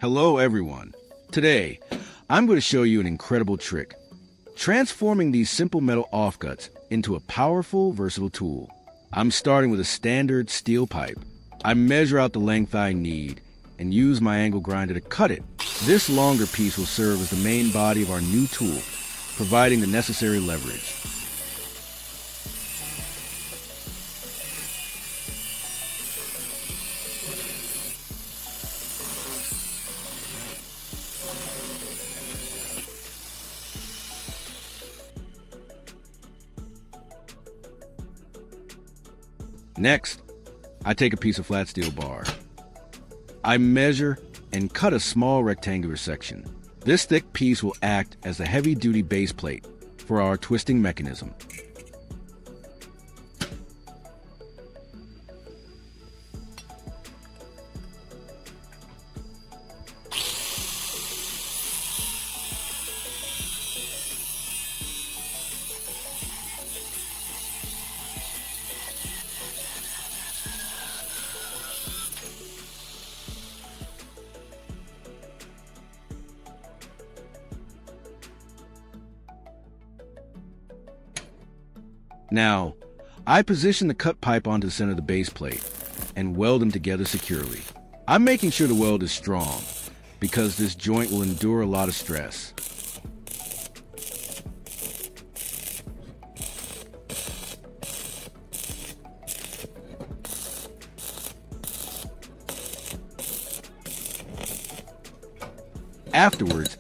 Hello everyone. Today, I'm going to show you an incredible trick, transforming these simple metal offcuts into a powerful, versatile tool. I'm starting with a standard steel pipe. I measure out the length I need and use my angle grinder to cut it. This longer piece will serve as the main body of our new tool, providing the necessary leverage. Next, I take a piece of flat steel bar. I measure and cut a small rectangular section. This thick piece will act as a heavy-duty base plate for our twisting mechanism. Now, I position the cut pipe onto the center of the base plate and weld them together securely. I'm making sure the weld is strong because this joint will endure a lot of stress. Afterwards,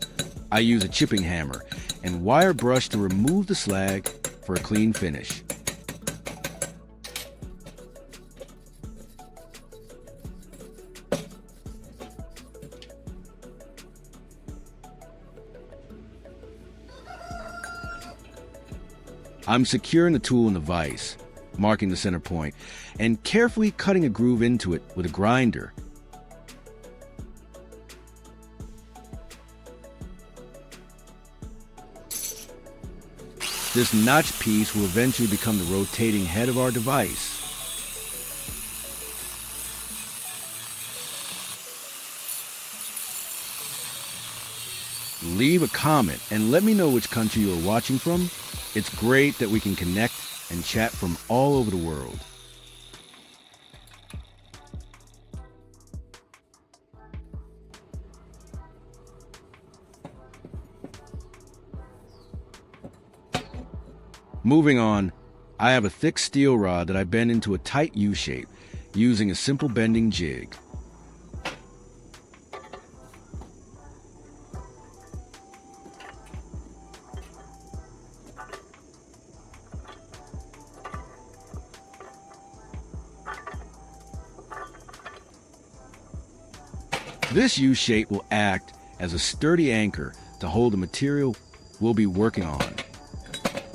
I use a chipping hammer and wire brush to remove the slag for a clean finish. I'm securing the tool in the vise, marking the center point, and carefully cutting a groove into it with a grinder. This notch piece will eventually become the rotating head of our device. Leave a comment and let me know which country you are watching from. It's great that we can connect and chat from all over the world. Moving on, I have a thick steel rod that I bend into a tight U shape using a simple bending jig. This U shape will act as a sturdy anchor to hold the material we'll be working on.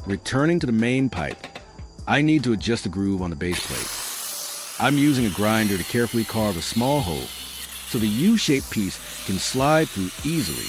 Returning to the main pipe, I need to adjust the groove on the base plate. I'm using a grinder to carefully carve a small hole so the U-shaped piece can slide through easily.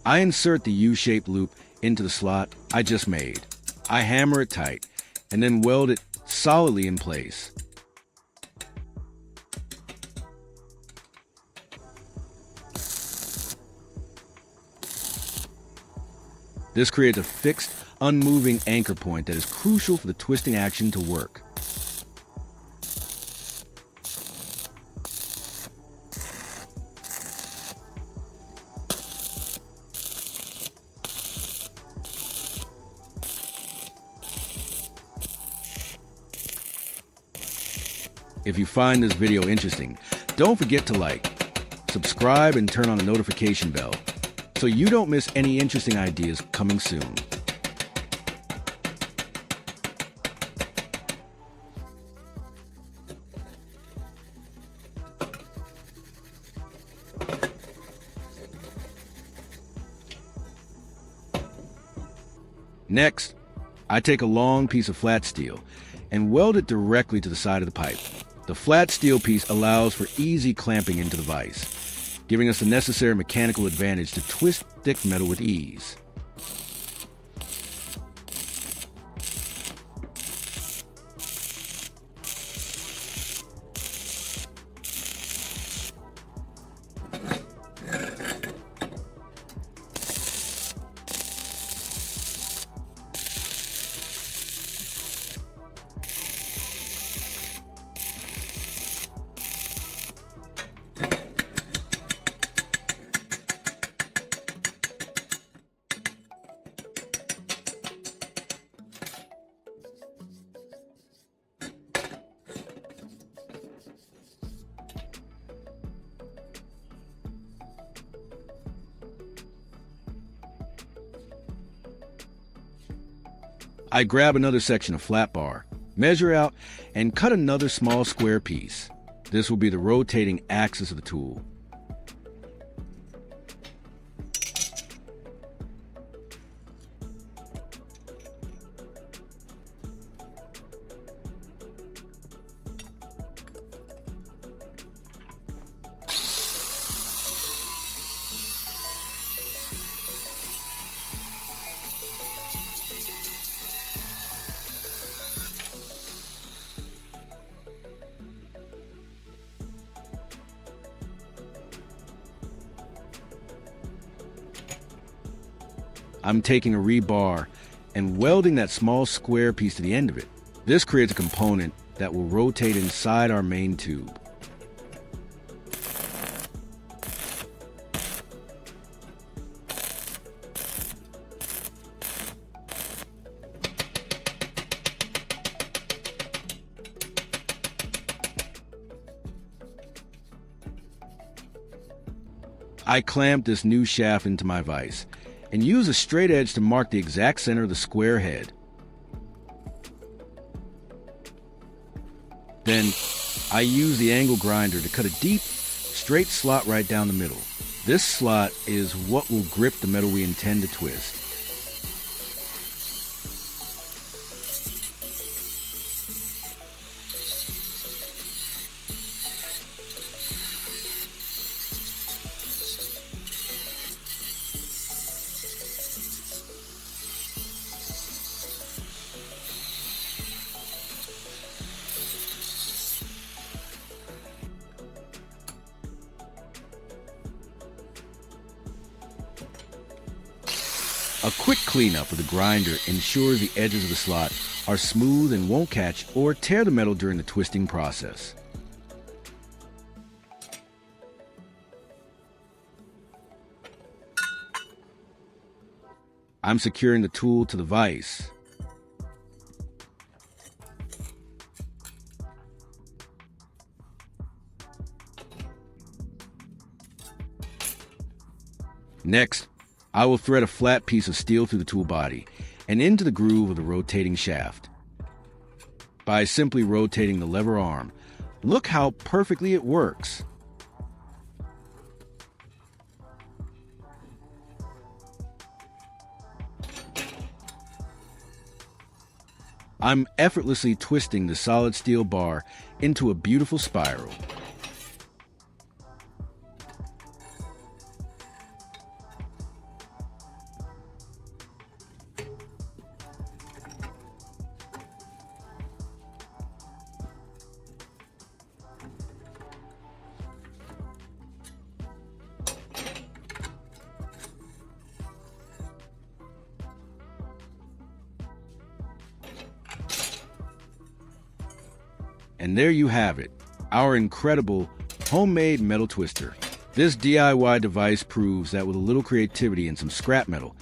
I insert the U-shaped loop into the slot I just made. I hammer it tight and then weld it solidly in place. This creates a fixed, unmoving anchor point that is crucial for the twisting action to work. If you find this video interesting, don't forget to like, subscribe, and turn on the notification bell so you don't miss any interesting ideas coming soon. Next, I take a long piece of flat steel and weld it directly to the side of the pipe. The flat steel piece allows for easy clamping into the vise, giving us the necessary mechanical advantage to twist thick metal with ease. I grab another section of flat bar, measure out, and cut another small square piece. This will be the rotating axis of the tool. I'm taking a rebar and welding that small square piece to the end of it. This creates a component that will rotate inside our main tube. I clamp this new shaft into my vise and use a straight edge to mark the exact center of the square head. Then, I use the angle grinder to cut a deep, straight slot right down the middle. This slot is what will grip the metal we intend to twist. A quick cleanup with the grinder ensures the edges of the slot are smooth and won't catch or tear the metal during the twisting process. I'm securing the tool to the vise. Next, I will thread a flat piece of steel through the tool body and into the groove of the rotating shaft. By simply rotating the lever arm, look how perfectly it works. I'm effortlessly twisting the solid steel bar into a beautiful spiral. And there you have it, our incredible homemade metal twister. This DIY device proves that with a little creativity and some scrap metal,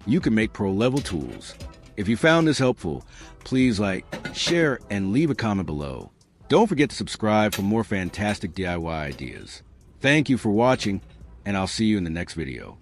you can make pro-level tools. If you found this helpful, please like, share, and leave a comment below. Don't forget to subscribe for more fantastic DIY ideas. Thank you for watching, and I'll see you in the next video.